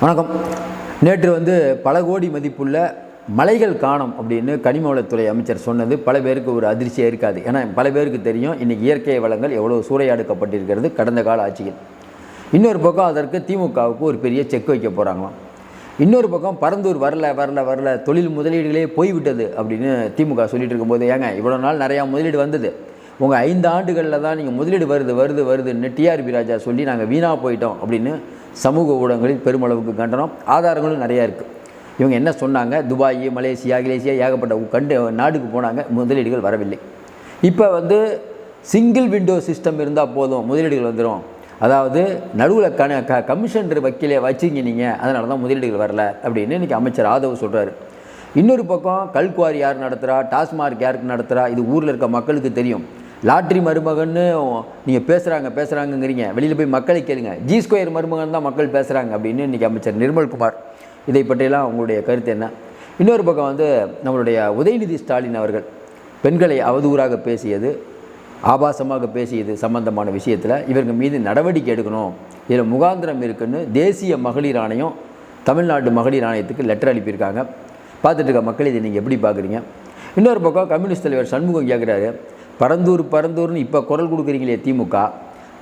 வணக்கம். நேற்று பல கோடி மதிப்புள்ள மலைகள் காணும் அப்படின்னு கனிம வளத்துறை அமைச்சர் சொன்னது பல பேருக்கு ஒரு அதிர்ச்சியாக இருக்காது. ஏன்னா பல பேருக்கு தெரியும் இன்றைக்கி இயற்கை வளங்கள் எவ்வளோ சூறையாடுக்கப்பட்டிருக்கிறது கடந்த கால ஆட்சியில். இன்னொரு பக்கம் அதற்கு திமுகவுக்கு ஒரு பெரிய செக் வைக்க போகிறாங்களாம். இன்னொரு பக்கம் பரந்தூர் வரல தொழில் முதலீடுகளே போய்விட்டது அப்படின்னு திமுக சொல்லிட்டு இருக்கும்போது, ஏங்க இவ்வளோ நாள் நிறையா முதலீடு வந்தது, உங்கள் 5 ஆண்டுகளில் தான் நீங்கள் முதலீடு வருதுன்னு டிஆர்பி ராஜா சொல்லி நாங்கள் வீணாக போயிட்டோம் அப்படின்னு சமூக ஊடகங்களில் பெருமளவுக்கு கண்டனம், ஆதாரங்களும் நிறையா இருக்குது. இவங்க என்ன சொன்னாங்க, துபாய், மலேசியா, ஏகப்பட்ட நாடுக்கு போனாங்க, முதலீடுகள் வரவில்லை. இப்போ சிங்கிள் விண்டோ சிஸ்டம் இருந்தால் போதும், முதலீடுகள் வந்துடும். அதாவது நடுவில் கமிஷன் வக்கீலே வச்சிங்க நீங்கள், அதனால தான் முதலீடுகள் வரல அப்படின்னு இன்றைக்கி அமைச்சர் ஆதவ் சொல்கிறாரு. இன்னொரு பக்கம் கல்குவாரி யார் நடத்துகிறா, டாஸ்மார்க் யாருக்கு நடத்துகிறா, இது ஊரில் இருக்க மக்களுக்கு தெரியும். லாட்ரி மருமகன்னு நீங்கள் பேசுகிறாங்கிறீங்க, வெளியில் போய் மக்களை கேளுங்க, G2 மருமகன் தான் மக்கள் பேசுகிறாங்க அப்படின்னு இன்றைக்கி அமைச்சர் நிர்மல்குமார். இதை பற்றியெல்லாம் உங்களுடைய கருத்து என்ன? இன்னொரு பக்கம் நம்மளுடைய உதயநிதி ஸ்டாலின் அவர்கள் பெண்களை அவதூறாக பேசியது, ஆபாசமாக பேசியது சம்பந்தமான விஷயத்தில் இவர்கள் மீது நடவடிக்கை எடுக்கணும், இதில் முகாந்திரம் இருக்குன்னு தேசிய மகளிர் ஆணையம் தமிழ்நாடு மகளிர் ஆணையத்துக்கு லெட்டர் அனுப்பியிருக்காங்க. பார்த்துட்டு இருக்க மக்கள் இதை நீங்கள் எப்படி பார்க்குறீங்க? இன்னொரு பக்கம் கம்யூனிஸ்ட் தலைவர் சண்முகம் கேட்குறாரு, பரந்தூர்னு இப்போ குரல் கொடுக்குறீங்களே திமுக,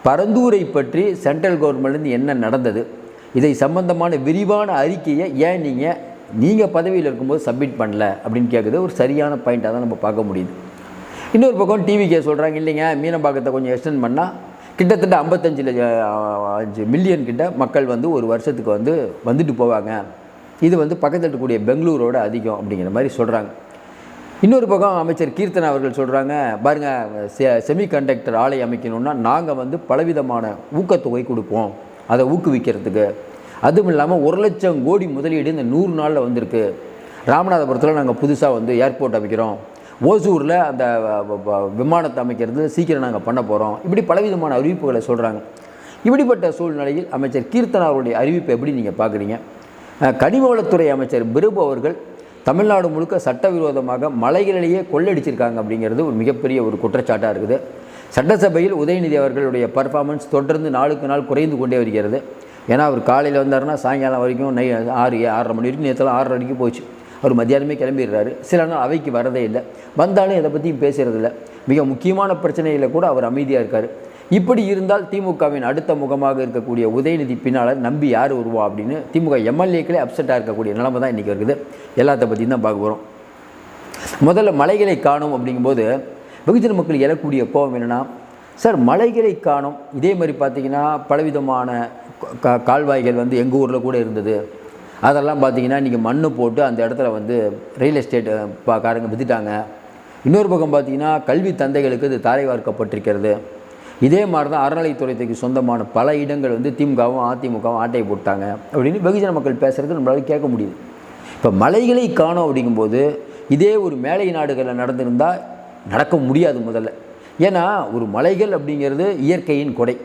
பரந்தூரை பற்றி சென்ட்ரல் கவர்மெண்ட்லேருந்து என்ன நடந்தது, இதை சம்பந்தமான விரிவான அறிக்கையை ஏன் நீங்கள் பதவியில் இருக்கும்போது சப்மிட் பண்ணல அப்படின்னு கேட்குது. ஒரு சரியான பாயிண்ட்டாக தான் நம்ம பார்க்க முடியுது. இன்னொரு பக்கம் டிவிக்கே சொல்கிறாங்க, இல்லைங்க மீனம்பாக்கத்தை கொஞ்சம் எக்ஸ்டெண்ட் பண்ணால் கிட்டத்தட்ட 55 மில்லியன் கிட்ட மக்கள் ஒரு வருஷத்துக்கு வந்துட்டு போவாங்க, இது பக்கத்தில் இருக்கக்கூடிய பெங்களூரோட அதிகம் அப்படிங்கிற மாதிரி சொல்கிறாங்க. இன்னொரு பக்கம் அமைச்சர் கீர்த்தனா அவர்கள் சொல்கிறாங்க, பாருங்கள் செமிகண்டக்டர் ஆலை அமைக்கணும்னா நாங்கள் பலவிதமான ஊக்கத்தொகை கொடுப்போம், அதை ஊக்குவிக்கிறதுக்கு. அதுவும் இல்லாமல் 1 லட்சம் கோடி முதலீடு இந்த 100 நாளில் வந்திருக்கு. ராமநாதபுரத்தில் நாங்கள் புதுசாக ஏர்போர்ட் அமைக்கிறோம், ஓசூரில் அந்த விமானத்தை அமைக்கிறது சீக்கிரம் நாங்கள் பண்ண போகிறோம், இப்படி பலவிதமான அறிவிப்புகளை சொல்கிறாங்க. இப்படிப்பட்ட சூழ்நிலையில் அமைச்சர் கீர்த்தனா அவருடைய அறிவிப்பை எப்படி நீங்கள் பார்க்குறீங்க? கனிம வளத்துறை அமைச்சர் பிரபு அவர்கள் தமிழ்நாடு முழுக்க சட்டவிரோதமாக மலைகளிலேயே கொள்ளடிச்சிருக்காங்க அப்படிங்கிறது ஒரு மிகப்பெரிய ஒரு குற்றச்சாட்டாக இருக்குது. சட்டசபையில் உதயநிதி அவர்களுடைய பர்ஃபார்மன்ஸ் தொடர்ந்து நாளுக்கு நாள் குறைந்து கொண்டே வருகிறது. ஏன்னா அவர் காலையில் வந்தாருன்னா சாயங்காலம் வரைக்கும் 6:30 மணி வரைக்கும், நேரத்தில் 6:30 வரைக்கும் போச்சு. அவர் மத்தியானமே கிளம்பிடுறாரு. சில நாள் அவைக்கு வரதே இல்லை, வந்தாலும் எதை பற்றியும் பேசுகிறதில்ல. மிக முக்கியமான பிரச்சனையில் கூட அவர் அமைதியாக இருக்கார். இப்படி இருந்தால் திமுகவின் அடுத்த முகமாக இருக்கக்கூடிய உதயநிதி பின்னால் நம்பி யார் வருவா அப்படின்னு திமுக எம்எல்ஏக்களே அப்செட்டாக இருக்கக்கூடிய நிலைமை தான் இன்றைக்கி இருக்குது. எல்லாத்த பற்றியும் தான் பார்க்க போகிறோம். முதல்ல மலைகளை காணும் அப்படிங்கும்போது வெகுஜன மக்கள் எழக்கூடிய கோபம் என்னென்னா, சார் மலைகளை காணும், இதே மாதிரி பார்த்திங்கன்னா பலவிதமான கால்வாய்கள் எங்கள் ஊரில் கூட இருந்தது, அதெல்லாம் பார்த்திங்கன்னா இன்றைக்கி மண் போட்டு அந்த இடத்துல ரியல் எஸ்டேட் காரங்க விற்றுட்டாங்க. இன்னொரு பக்கம் பார்த்திங்கன்னா கல்வி தந்தைகளுக்கு இது தாரை வார்க்கப்பட்டிருக்கிறது. இதே மாதிரி தான் அறநிலைத்துறைக்கு சொந்தமான பல இடங்கள் திமுகவும் அதிமுகவும் ஆட்டையை போட்டாங்க அப்படின்னு வெகுஜன மக்கள் பேசுகிறது நம்மளால் கேட்க முடியுது. இப்போ மலைகளை காணும் அப்படிங்கும்போது இதே ஒரு மேலை நாடுகளில் நடந்திருந்தால் நடக்க முடியாது முதல்ல. ஏன்னா ஒரு மலைகள் அப்படிங்கிறது இயற்கையின் கொடை.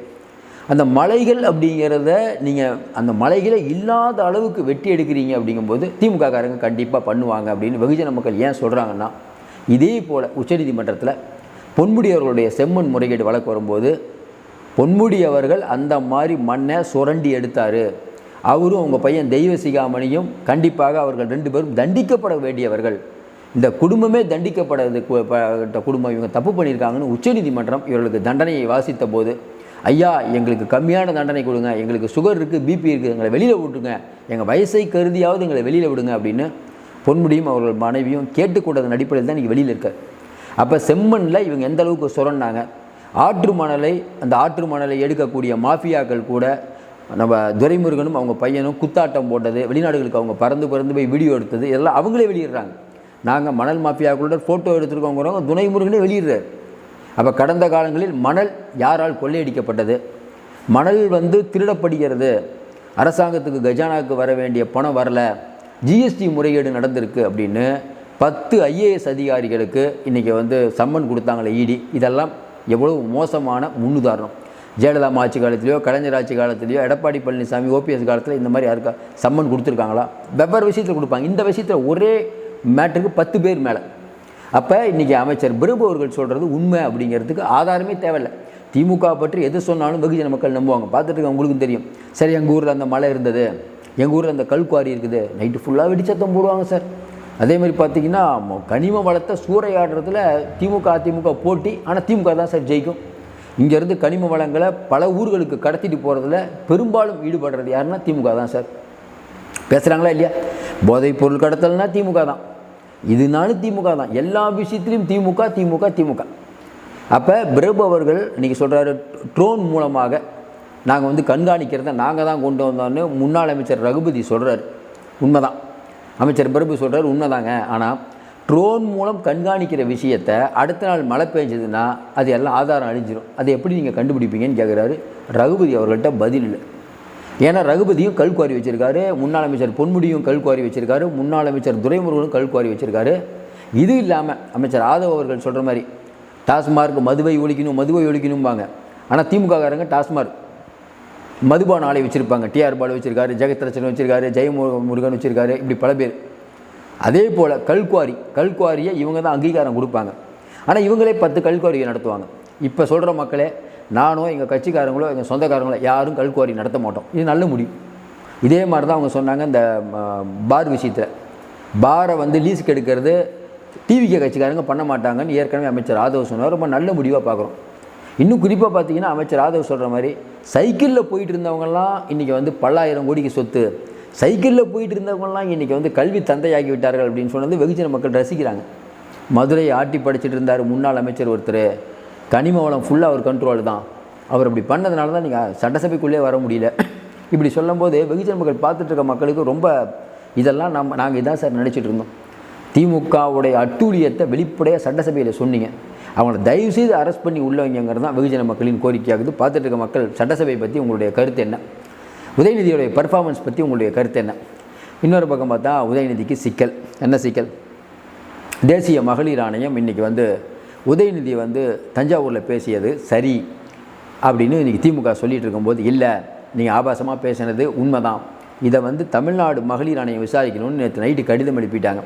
அந்த மலைகள் அப்படிங்கிறத நீங்கள் அந்த மலைகளை இல்லாத அளவுக்கு வெட்டி எடுக்கிறீங்க அப்படிங்கும்போது திமுக காரங்க கண்டிப்பாக பண்ணுவாங்க அப்படின்னு வெகுஜன மக்கள் ஏன் சொல்கிறாங்கன்னா, இதே போல் உச்சநீதிமன்றத்தில் பொன்முடி அவர்களுடைய செம்மண் முறைகேடு வழக்கு வரும்போது பொன்முடி அவர்கள் அந்த மாதிரி மண்ணை சுரண்டி எடுத்தார். அவரும் அவங்க பையன் தெய்வ சிகாமணியும் கண்டிப்பாக அவர்கள் 2 பேரும் தண்டிக்கப்பட வேண்டியவர்கள். இந்த குடும்பமே தண்டிக்கப்படாத குடும்பம், இவங்க தப்பு பண்ணியிருக்காங்கன்னு உச்சநீதிமன்றம் இவர்களுக்கு தண்டனையை வாசித்த போது, ஐயா எங்களுக்கு கம்மியான தண்டனை கொடுங்க, எங்களுக்கு சுகர் இருக்குது, பிபி இருக்குது, எங்களை வெளியில் விட்டுங்க, எங்கள் வயசை கருதியாவது எங்களை வெளியில் விடுங்க அப்படின்னு பொன்முடியும் அவர்கள் மனைவியும் கேட்டுக்கூடாத அடிப்படையில் தான் இன்றைக்கி வெளியில் இருக்கார். அப்போ செம்மண்ணில் இவங்க எந்த அளவுக்கு சுரண்டாங்க, அந்த ஆற்று மணலை எடுக்கக்கூடிய மாஃபியாக்கள் கூட நம்ம துரைமுருகனும் அவங்க பையனும் குத்தாட்டம் போட்டது, வெளிநாடுகளுக்கு அவங்க பறந்து போய் வீடியோ எடுத்தது, இதெல்லாம் அவங்களே வெளியிடுறாங்க. நாங்கள் மணல் மாஃபியாக்களோட ஃபோட்டோ எடுத்துருக்கோங்கிறவங்க துரைமுருகனே வெளியிடுறாரு. அப்போ கடந்த காலங்களில் மணல் யாரால் கொள்ளையடிக்கப்பட்டது, மணல் திருடப்படுகிறது, அரசாங்கத்துக்கு கஜானாவுக்கு வர வேண்டிய பணம் வரல, ஜிஎஸ்டி முறைகேடு நடந்திருக்கு அப்படின்னு 10 IAS அதிகாரிகளுக்கு இன்றைக்கி சம்மன் கொடுத்தாங்களே இடி. இதெல்லாம் எவ்வளோ மோசமான முன்னுதாரணம். ஜெயலலிதா ஆட்சி காலத்திலையோ கலைஞர் ஆட்சி காலத்திலையோ எடப்பாடி பழனிசாமி OPS காலத்தில் இந்த மாதிரி யாருக்கா சம்மன் கொடுத்துருக்காங்களா? வெவ்வேறு விஷயத்தில் கொடுப்பாங்க. இந்த விஷயத்தில் ஒரே மேட்டருக்கு 10 பேர் மேலே. அப்போ இன்றைக்கி அமைச்சர் பிரபு அவர்கள் சொல்கிறது உண்மை அப்படிங்கிறதுக்கு ஆதாரமே தேவையில்லை. திமுக பற்றி எது சொன்னாலும் வெகுஜன மக்கள் நம்புவாங்க. பார்த்துட்டு உங்களுக்கும் தெரியும். சரி, எங்கள் ஊரில் அந்த மழை இருந்தது, எங்கள் ஊரில் அந்த கல்குவாரி இருக்குது, நைட்டு ஃபுல்லாக வெடிச்சத்தம் போடுவாங்க சார். அதே மாதிரி பார்த்திங்கன்னா கனிம வளத்தை சூறையாடுறதுல திமுக அதிமுக போட்டி, ஆனால் திமுக தான் சார் ஜெயிக்கும். இங்கேருந்து கனிம வளங்களை பல ஊர்களுக்கு கடத்திட்டு போகிறதுல பெரும்பாலும் ஈடுபடுறது யாருன்னா திமுக தான் சார். பேசுகிறாங்களா இல்லையா? போதைப் பொருள் கடத்தல்னா திமுக தான், இதுனாலும் திமுக தான், எல்லா விஷயத்துலையும் திமுக திமுக திமுக. அப்போ பிரபு அவர்கள் இன்றைக்கி சொல்கிறாரு, ட்ரோன் மூலமாக நாங்கள் வந்து கண்காணிக்கிறத நாங்கள் தான் கொண்டு வந்தோன்னு முன்னாள் அமைச்சர் ரகுபதி சொல்கிறார். உண்மைதான், அமைச்சர் பிரபு சொல்கிறார், உண்மைதாங்க. ஆனால் ட்ரோன் மூலம் கண்காணிக்கிற விஷயத்தை அடுத்த நாள் மழை பெஞ்சதுன்னா அது எல்லாம் ஆதாரம் அழிஞ்சிடும், அதை எப்படி நீங்கள் கண்டுபிடிப்பீங்கன்னு கேட்குறாரு. ரகுபதி அவர்கள்ட்ட பதில் இல்லை. ஏன்னா ரகுபதியும் கல்குவாரி வச்சுருக்காரு, முன்னாள் அமைச்சர் பொன்முடியும் கல்குவாரி வச்சுருக்காரு, முன்னாள் அமைச்சர் துரைமுருகனும் கல்குவாரி வச்சுருக்காரு. இது இல்லாமல் அமைச்சர் ஆதவ் அவர்கள் சொல்கிற மாதிரி டாஸ்மார்க் மதுவை ஒழிக்கணும்பாங்க. ஆனால் திமுககாரங்க டாஸ்மார்க் மதுபான ஆலை வச்சுருப்பாங்க. டிஆர் பாலு வச்சுருக்காரு, ஜெகத்ரட்சன் வச்சுருக்காரு, ஜெயமுருகன் வச்சுருக்காரு, இப்படி பல பேர். அதே போல் கல்குவாரியை இவங்க தான் அங்கீகாரம் கொடுப்பாங்க. ஆனால் இவங்களே 10 கல்குவாரியை நடத்துவாங்க. இப்போ சொல்கிற மக்களே, நானோ எங்கள் கட்சிக்காரங்களோ எங்கள் சொந்தக்காரங்களோ யாரும் கல்குவாரி நடத்த மாட்டோம், இது நல்ல முடிவு. இதே மாதிரி தான் அவங்க சொன்னாங்க இந்த பார் விஷயத்தில். பாரை வந்து லீஸுக்கு எடுக்கிறது டிவிகே கட்சிக்காரங்க பண்ண மாட்டாங்கன்னு ஏற்கனவே அமைச்சர் ஆதவ் சொன்னார். ரொம்ப நல்ல முடிவாக பார்க்குறோம். இன்னும் குறிப்பாக பார்த்தீங்கன்னா அமைச்சர் ஆதவ் சொல்கிற மாதிரி சைக்கிளில் போயிட்டு இருந்தவங்கலாம் இன்றைக்கி வந்து 10,000 கோடிக்கு சொத்து, சைக்கிளில் போயிட்டு இருந்தவங்கலாம் இன்றைக்கி வந்து கல்வி தந்தையாகி விட்டார்கள் அப்படின்னு சொன்னது வெகுஜன மக்கள் ரசிக்கிறாங்க. மதுரையை ஆட்டி படிச்சுட்டு இருந்தார் முன்னாள் அமைச்சர் ஒருத்தர், கனிம வளம் ஃபுல்லாக அவர் கண்ட்ரோல் தான், அவர் அப்படி பண்ணதுனால தான் நீங்கள் சட்டசபைக்குள்ளே வர முடியல. இப்படி சொல்லும்போது வெகுஜன மக்கள் பார்த்துட்ருக்க மக்களுக்கு ரொம்ப இதெல்லாம் நாங்கள் இதான் சார் நினச்சிட்டு இருந்தோம். திமுகவுடைய அட்டூழியத்தை வெளிப்படையாக சட்டசபையில் சொன்னீங்க, அவங்கள தயவுசெய்து அரெஸ்ட் பண்ணி உள்ளவங்கிறது தான் வெகுஜன மக்களின் கோரிக்கையாகுது. பார்த்துட்டு இருக்க மக்கள் சட்டசபை பற்றி உங்களுடைய கருத்து என்ன, உதயநிதியோடைய பர்ஃபார்மன்ஸ் பற்றி உங்களுடைய கருத்து என்ன? இன்னொரு பக்கம் பார்த்தா உதயநிதிக்கு சிக்கல். என்ன சிக்கல்? தேசிய மகளிர் ஆணையம் இன்றைக்கி வந்து உதயநிதி வந்து தஞ்சாவூரில் பேசியது சரி அப்படின்னு இன்றைக்கி திமுக சொல்லிகிட்டு இருக்கும்போது, இல்லை நீங்கள் ஆபாசமாக பேசினது உண்மைதான், இதை வந்து தமிழ்நாடு மகளிர் ஆணையம் விசாரிக்கணும்னு நேற்று நைட்டு கடிதம் எழுப்பிட்டாங்க.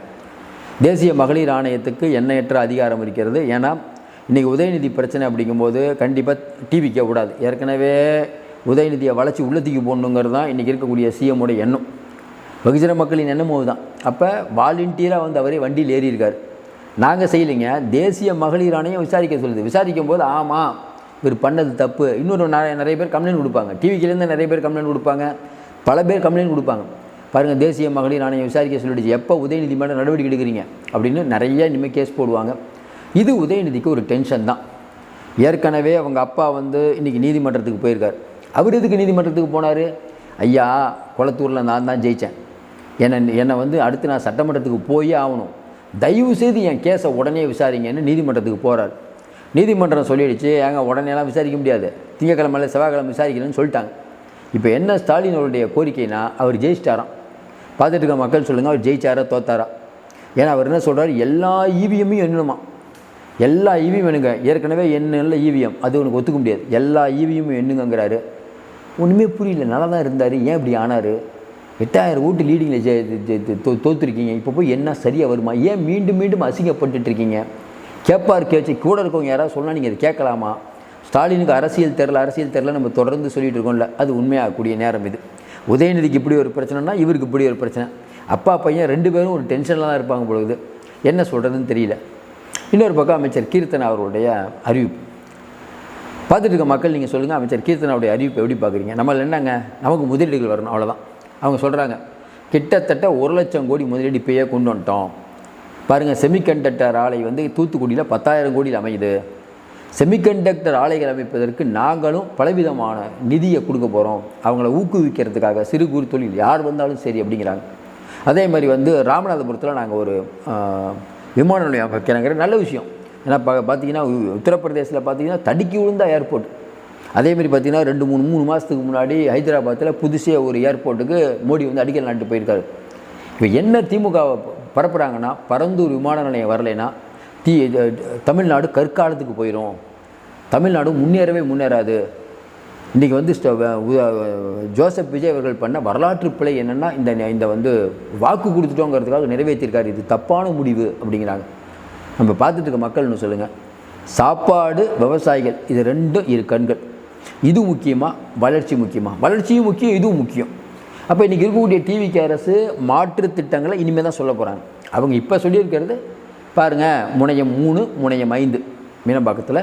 தேசிய மகளிர் ஆணையத்துக்கு எண்ணற்ற அதிகாரம் இருக்கிறது. ஏன்னா இன்றைக்கி உதயநிதி பிரச்சனை அப்படிங்கும்போது கண்டிப்பாக டிவிக்க கூடாது. ஏற்கனவே உதயநிதியை வளைச்சி உள்ளத்துக்கு போடணுங்கிறது தான் இன்றைக்கி இருக்கக்கூடிய சிஎம்மோட எண்ணம், வெகுஜன மக்களின் எண்ணமும் தான். அப்போ வாலண்டியராக வந்து அவரே வண்டியில் ஏறியிருக்கார். நாங்கள் செய்யலைங்க, தேசிய மகளிர் ஆணையம் விசாரிக்க சொல்லுது. விசாரிக்கும் போது ஆமாம் இவர் பண்ணது தப்பு, இன்னொரு நிறைய பேர் கம்ப்ளைண்ட் கொடுப்பாங்க, டிவிக்கிலேருந்து நிறைய பேர் கம்ப்ளைண்ட் கொடுப்பாங்க, பல பேர் கம்ப்ளைண்ட் கொடுப்பாங்க. பாருங்கள், தேசிய மகளிர் ஆணையம் விசாரிக்க சொல்லிடுச்சு, எப்போ உதயநிதி மேலே நடவடிக்கை எடுக்கிறீங்க அப்படின்னு நிறைய இனிமேல் கேஸ் போடுவாங்க. இது உதயநிதிக்கு ஒரு டென்ஷன் தான். ஏற்கனவே அவங்க அப்பா வந்து இன்றைக்கி நீதிமன்றத்துக்கு போயிருக்கார். அவர் எதுக்கு நீதிமன்றத்துக்கு போனார்? ஐயா, குளத்தூரில் நான் தான் ஜெயித்தேன், என்னை வந்து அடுத்து நான் சட்டமன்றத்துக்கு போயே ஆகணும், தயவு செய்து என் கேஸை உடனே விசாரிங்கன்னு நீதிமன்றத்துக்கு போகிறார். நீதிமன்றம் சொல்லிடுச்சு, ஏங்க உடனேலாம் விசாரிக்க முடியாது, திங்கக்கிழமை செவ்வாய்க்கிழமை விசாரிக்கணும்னு சொல்லிட்டாங்க. இப்போ என்ன ஸ்டாலின் அவருடைய கோரிக்கைனா, அவர் ஜெயிச்சிட்டாராம். பார்த்துட்டு இருக்க மக்கள் சொல்லுங்கள், அவர் ஜெயிச்சாரா தோத்தாரா? ஏன்னா அவர் என்ன சொல்கிறார், எல்லா ஈவிஎம்மையும் எண்ணணுமா, எல்லா ஈவிஎம் எண்ணுங்க, ஏற்கனவே எண்ணல ஈவிஎம் அது உனக்கு ஒத்துக்க முடியாது, எல்லா ஈவிஎம்மும் எண்ணுங்கிறாரு. ஒன்றுமே புரியல, நல்லா தான் இருந்தார், ஏன் இப்படி ஆனார்? 8000 ஓட்டு லீடிங்கில் தோற்றுருக்கீங்க, இப்போ போய் என்ன சரியாக வருமா? ஏன் மீண்டும் மீண்டும் அசிங்கப்பட்டுருக்கீங்க? கேட்பார் கேச்சு கூட இருக்கவங்க யாராவது சொன்னால் நீங்கள் அதை கேட்கலாமா? ஸ்டாலினுக்கு அரசியல் தெரில நம்ம தொடர்ந்து சொல்லிகிட்டு இருக்கோம்ல, அது உண்மையாகக்கூடிய நேரம் இது. உதயநிதிக்கு இப்படி ஒரு பிரச்சனைனா இவருக்கு இப்படி ஒரு பிரச்சனை. அப்பா பையன் 2 பேரும் ஒரு டென்ஷனில் தான் இருப்பாங்க பொழுது, என்ன சொல்கிறதுன்னு தெரியல. இன்னொரு பக்கம் அமைச்சர் கீர்த்தனா அவருடைய அறிவிப்பு பார்த்துட்டு இருக்க மக்கள் நீங்கள் சொல்லுங்கள், அமைச்சர் கீர்த்தனாவுடைய அறிவிப்பு எப்படி பார்க்குறீங்க? நம்மள என்னங்க, நமக்கு முதலீடுகள் வரணும், அவ்வளோதான். அவங்க சொல்கிறாங்க, கிட்டத்தட்ட 1 லட்சம் கோடி முதலீடு இப்போயே கொண்டு வந்துட்டோம். பாருங்கள், செமிகண்டக்டர் ஆலை வந்து தூத்துக்குடியில் 10,000 கோடியில் அமையுது. செமிகண்டக்டர் ஆலைகள் அமைப்பதற்கு நாங்களும் பலவிதமான நிதியை கொடுக்க போகிறோம், அவங்கள ஊக்குவிக்கிறதுக்காக, சிறு குறு தொழில் யார் வந்தாலும் சரி அப்படிங்கிறாங்க. அதே மாதிரி வந்து ராமநாதபுரத்தில் நாங்கள் ஒரு விமான நிலையம் வைக்கிறோங்கிற நல்ல விஷயம். ஏன்னா பார்த்தீங்கன்னா உத்தரப்பிரதேசத்தில் பார்த்தீங்கன்னா தடுக்கி விழுந்தா ஏர்போர்ட். அதேமாதிரி பார்த்தீங்கன்னா 2-3 மாதத்துக்கு முன்னாடி ஹைதராபாத்தில் புதுசாக ஒரு ஏர்போர்ட்டுக்கு மோடி வந்து அடிக்கல் நாட்டு போயிருக்காரு. இப்போ என்ன திமுக பரப்புகிறாங்கன்னா, பரந்தூர் விமான நிலையம் வரலைன்னா தமிழ்நாடு கற்காலத்துக்கு போயிடும், தமிழ்நாடு முன்னேறாது. இன்றைக்கி வந்து ஜோசப் விஜய் அவர்கள் பண்ண வரலாற்று பிழை என்னென்னா, இந்த வந்து வாக்கு கொடுத்துட்டோங்கிறதுக்காக நிறைவேற்றிருக்காரு, இது தப்பான முடிவு அப்படிங்கிறாங்க. நம்ம பார்த்துட்டு இருக்க மக்கள்னு சொல்லுங்கள், சாப்பாடு, விவசாயிகள், இது 2 இரு கண்கள். இது முக்கியமாக, வளர்ச்சி முக்கியமாக? வளர்ச்சியும் முக்கியம், இதுவும் முக்கியம். அப்போ இன்றைக்கி இருக்கக்கூடிய டிவிகே அரசு மாற்று திட்டங்களை இனிமேல் தான் சொல்ல போகிறாங்க. அவங்க இப்போ சொல்லியிருக்கிறது பாருங்கள், முனையம் 3 முனையம் 5 மீனம்பாக்கத்தில்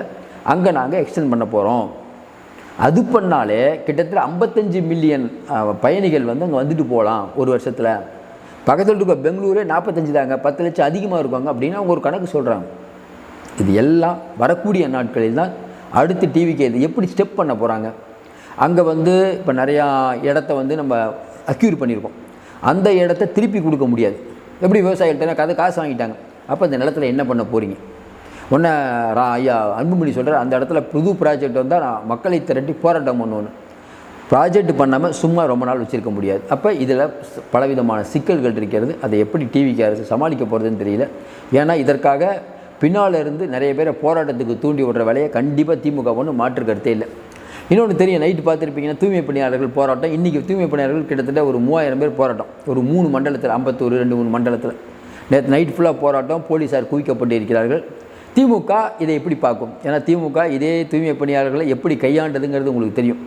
அங்கே நாங்கள் எக்ஸ்டெண்ட் பண்ண போகிறோம். அது பண்ணாலே கிட்டத்தட்ட 55 மில்லியன் பயணிகள் வந்து அங்கே வந்துட்டு போகலாம் ஒரு வருஷத்தில். பக்கத்தில் இருக்க பெங்களூரே 45 தாங்க, 10 லட்சம் அதிகமாக இருக்காங்க அப்படின்னு அவங்க ஒரு கணக்கு சொல்கிறாங்க. இது எல்லாம் வரக்கூடிய நாட்களில் தான் அடுத்து டிவிக்கு இது எப்படி ஸ்டெப் பண்ண போகிறாங்க. அங்கே வந்து இப்போ நிறையா இடத்த வந்து நம்ம அக்யூர் பண்ணியிருக்கோம். அந்த இடத்த திருப்பி கொடுக்க முடியாது. எப்படி விவசாயிகிட்ட காசு வாங்கிட்டாங்க, அப்போ அந்த நிலத்தில் என்ன பண்ண போகிறீங்க? ஒன்று ஐயா அன்புமணி சொல்கிறார், அந்த இடத்துல புது ப்ராஜெக்ட் வந்தால் மக்களை திரட்டி போராட்டம் பண்ணணும். ப்ராஜெக்ட் பண்ணாமல் சும்மா ரொம்ப நாள் வச்சுருக்க முடியாது. அப்போ இதில் பலவிதமான சிக்கல்கள் இருக்கிறது. அதை எப்படி டிவிக்கு அரசு சமாளிக்க போகிறதுன்னு தெரியல. ஏன்னா இதற்காக பின்னால் இருந்து நிறைய பேரை போராட்டத்துக்கு தூண்டி விடுற வேலையை கண்டிப்பாக திமுக ஒன்றும் மாற்று கருத்தே இல்லை. இன்னொன்று தெரியும், நைட்டு பார்த்துருப்பீங்கன்னா தூய்மை பணியாளர்கள் போராட்டம். இன்றைக்கி தூய்மை பணியாளர்கள் கிட்டத்தட்ட ஒரு 3000 பேர் போராட்டம், ஒரு 3 மண்டலத்தில், 51 2-3 மண்டலத்தில் நேற்று நைட் ஃபுல்லாக போராட்டம். போலீஸார் குவிக்கப்பட்டு இருக்கிறார்கள். திமுக இதை எப்படி பார்க்கும்? ஏன்னா திமுக இதே தூய்மை பணியாளர்களை எப்படி கையாண்டதுங்கிறது உங்களுக்கு தெரியும்.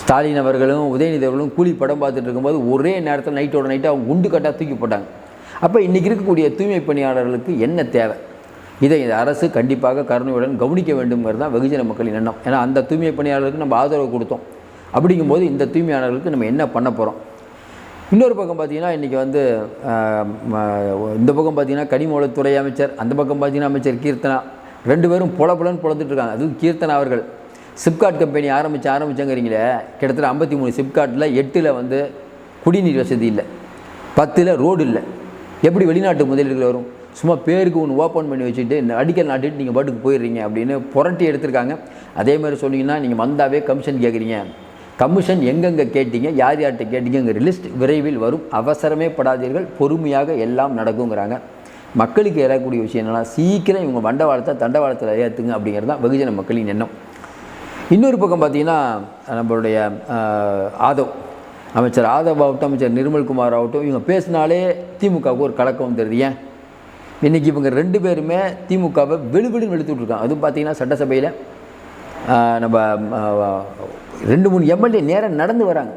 ஸ்டாலின் அவர்களும் உதயநிதி அவர்களும் கூலி படம் பார்த்துட்டு இருக்கும்போது ஒரே நேரத்தில் நைட்டோட நைட்டு அவங்க குண்டு கட்டாக தூக்கி போட்டாங்க. அப்போ இன்றைக்கி இருக்கக்கூடிய தூய்மை பணியாளர்களுக்கு என்ன தேவை? இதை அரசு கண்டிப்பாக கருணையுடன் கவனிக்க வேண்டும்ங்கிறது தான் வெகுஜன மக்களின் எண்ணம். ஏன்னா அந்த தூய்மை பணியாளர்களுக்கு நம்ம ஆதரவு கொடுத்தோம். அப்படிங்கும்போது இந்த தூய்மையாளர்களுக்கு நம்ம என்ன பண்ண போகிறோம்? இன்னொரு பக்கம் பார்த்திங்கன்னா இன்றைக்கி வந்து இந்த பக்கம் பார்த்திங்கன்னா கனிமவளத்துறை அமைச்சர், அந்த பக்கம் பார்த்திங்கன்னா அமைச்சர் கீர்த்தனா, 2 பேரும் புலப்புலன்னு புலந்துட்டுருக்காங்க. அதுவும் கீர்த்தனா அவர்கள் சிப்காட் கம்பெனி ஆரம்பித்தாங்கிறீங்களே, கிட்டத்தட்ட 53 சிப்காட்டில் 8 வந்து குடிநீர் வசதி இல்லை, 10 ரோடு இல்லை. எப்படி வெளிநாட்டு முதலீடுகள் வரும்? சும்மா பேருக்கு ஒன்று ஓப்பன் பண்ணி வச்சுட்டு அடிக்கல் நாட்டிட்டு நீங்கள் பாட்டுக்கு போயிடுறீங்க அப்படின்னு புரட்டி எடுத்திருக்காங்க. அதே மாதிரி சொன்னீங்கன்னா நீங்கள் வந்தாவே கமிஷன் கேட்குறீங்க. கமிஷன் எங்கெங்கே கேட்டீங்க, யார் யார்கிட்ட கேட்டீங்கிற லிஸ்ட் விரைவில் வரும். அவசரமே படாதீர்கள், பொறுமையாக எல்லாம் நடக்குங்கிறாங்க. மக்களுக்கு ஏறக்கூடிய விஷயம் என்னென்னா, சீக்கிரம் இவங்க வண்டவாளத்தை தண்டவாளத்தில் ஏற்றுங்க அப்படிங்கிறது தான் வெகுஜன மக்களின் எண்ணம். இன்னொரு பக்கம் பார்த்திங்கன்னா நம்மளுடைய அமைச்சர் ஆதவ் ஆகட்டும், அமைச்சர் நிர்மல்குமார் ஆகட்டும், இவங்க பேசினாலே திமுகவுக்கு ஒரு கலக்கம் தெரியுது. ஏன் இன்றைக்கி இவங்க 2 பேருமே திமுகவை வெளுவெளுன்னு வெளுத்துட்ருக்காங்க. அதுவும் பார்த்திங்கன்னா சட்டசபையில் நம்ம 2-3 எம்எல்ஏ நேரம் நடந்து வராங்க.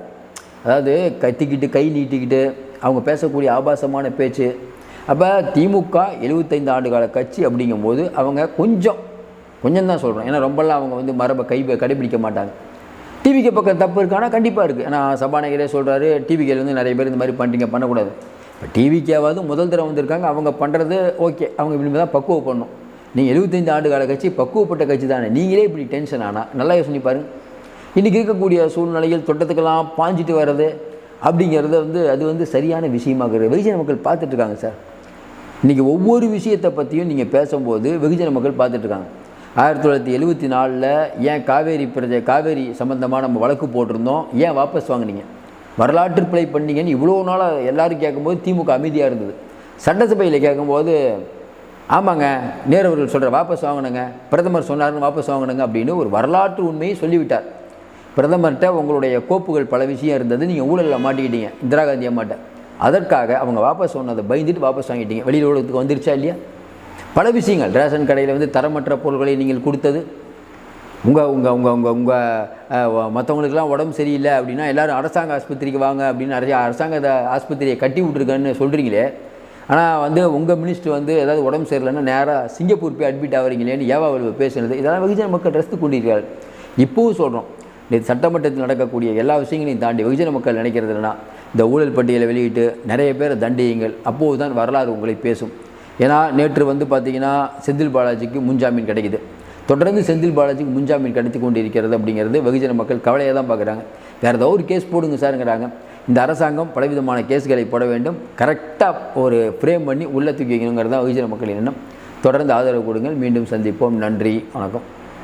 அதாவது கத்திக்கிட்டு கை நீட்டிக்கிட்டு அவங்க பேசக்கூடிய ஆபாசமான பேச்சு. அப்போ திமுக 75 ஆண்டு கால கட்சி அப்படிங்கும்போது அவங்க கொஞ்சம் தான் சொல்கிறோம். ஏன்னா ரொம்பலாம் அவங்க வந்து மரபை கடைபிடிக்க மாட்டாங்க. டிவிக்கு பக்கம் தப்பு இருக்கானா கண்டிப்பாக இருக்குது. ஏன்னா சபாநாயகரே சொல்கிறாரு, டிவிக்கில் வந்து நிறைய பேர் இந்த மாதிரி பண்ணுறீங்க, பண்ணக்கூடாது. இப்போ டிவிக்காவது முதல் தடவை வந்திருக்காங்க, அவங்க பண்ணுறது ஓகே, அவங்க இப்படி தான் பக்குவம் பண்ணணும். நீங்கள் 75 ஆண்டு கால கட்சி, பக்குவப்பட்ட கட்சி தானே, நீங்களே இப்படி டென்ஷன் ஆனால் நல்லா யோசனை பாருங்கள். இன்றைக்கி இருக்கக்கூடிய சூழ்நிலையில் தொட்டத்துக்கெல்லாம் பாஞ்சிட்டு வர்றது அப்படிங்கிறது வந்து அது வந்து சரியான விஷயமாக வெகுஜன மக்கள் பார்த்துட்ருக்காங்க சார். இன்றைக்கி ஒவ்வொரு விஷயத்தை பற்றியும் நீங்கள் பேசும்போது வெகுஜன மக்கள் பார்த்துட்ருக்காங்க. 1974 ஏன் காவேரி சம்மந்தமாக நம்ம வழக்கு போட்டிருந்தோம், ஏன் வாபஸ் வாங்கினீங்க, வரலாற்று பிழை பண்ணீங்கன்னு இவ்வளோ நாளாக எல்லோரும் கேட்கும்போது திமுக அமைதியாக இருந்தது. சட்டசபையில் கேட்கும்போது ஆமாங்க நேரு அவர்கள் சொல்கிற வாபஸ் வாங்கினுங்க, பிரதமர் சொன்னார்னு வாபஸ் வாங்கினுங்க அப்படின்னு ஒரு வரலாற்று உண்மையை சொல்லிவிட்டார். பிரதமர்கிட்ட உங்களுடைய கோப்புகள் பல விஷயம் இருந்தது, நீங்கள் ஊழலில் மாட்டிக்கிட்டீங்க இந்திரா காந்தி அம்மாட்ட, அதற்காக அவங்க வாபஸ் சொன்னதை பயந்துட்டு வாபஸ் வாங்கிட்டீங்க. வெளியில் உலகத்துக்கு வந்துருச்சா இல்லையா? பல விஷயங்கள், ரேஷன் கடையில் வந்து தரமற்ற பொருட்களை நீங்கள் கொடுத்தது, மற்றவங்களுக்கெல்லாம் உடம்பு சரியில்லை அப்படின்னா எல்லோரும் அரசாங்க ஆஸ்பத்திரிக்கு வாங்க அப்படின்னு நிறைய அரசாங்க ஆஸ்பத்திரியை கட்டி விட்ருக்கன்னு சொல்கிறீங்களே, ஆனால் வந்து உங்கள் மினிஸ்டர் வந்து ஏதாவது உடம்பு சரியில்லைன்னா நேராக சிங்கப்பூர் போய் அட்மிட் ஆகிறீங்களேன்னு ஏவாவல் பேசுனது, இதெல்லாம் வெகுஜன மக்கள் ரசித்து கொண்டிருக்கிறார்கள். இப்போவும் சொல்கிறோம், இந்த சட்டமன்றத்தில் நடக்கக்கூடிய எல்லா விஷயங்களையும் தாண்டி வெகுஜன மக்கள் நினைக்கிறது என்னன்னா, இந்த ஊழல் பட்டியலை வெளியிட்டு நிறைய பேரை தண்டியுங்கள், அப்போது தான் வரலாறு உங்களை பேசும். ஏன்னா நேற்று வந்து பார்த்திங்கன்னா செந்தில் பாலாஜிக்கு முன்ஜாமீன் கிடைக்குது, தொடர்ந்து செந்தில் பாலாஜிக்கு முன்ஜாமீன் கிடைத்து கொண்டு இருக்கிறது அப்படிங்கிறது வெகுஜன மக்கள் கவலையாக தான் பார்க்குறாங்க. வேறு ஏதாவது ஒரு கேஸ் போடுங்க சாருங்கிறாங்க. இந்த அரசாங்கம் பலவிதமான கேஸ்களை போட வேண்டும், கரெக்டாக ஒரு ஃப்ரேம் பண்ணி உள்ளே தூக்கி வைக்கணுங்கிறது தான் வெகுஜன மக்களின் எண்ணம். தொடர்ந்து ஆதரவு கொடுங்கள். மீண்டும் சந்திப்போம். நன்றி, வணக்கம்.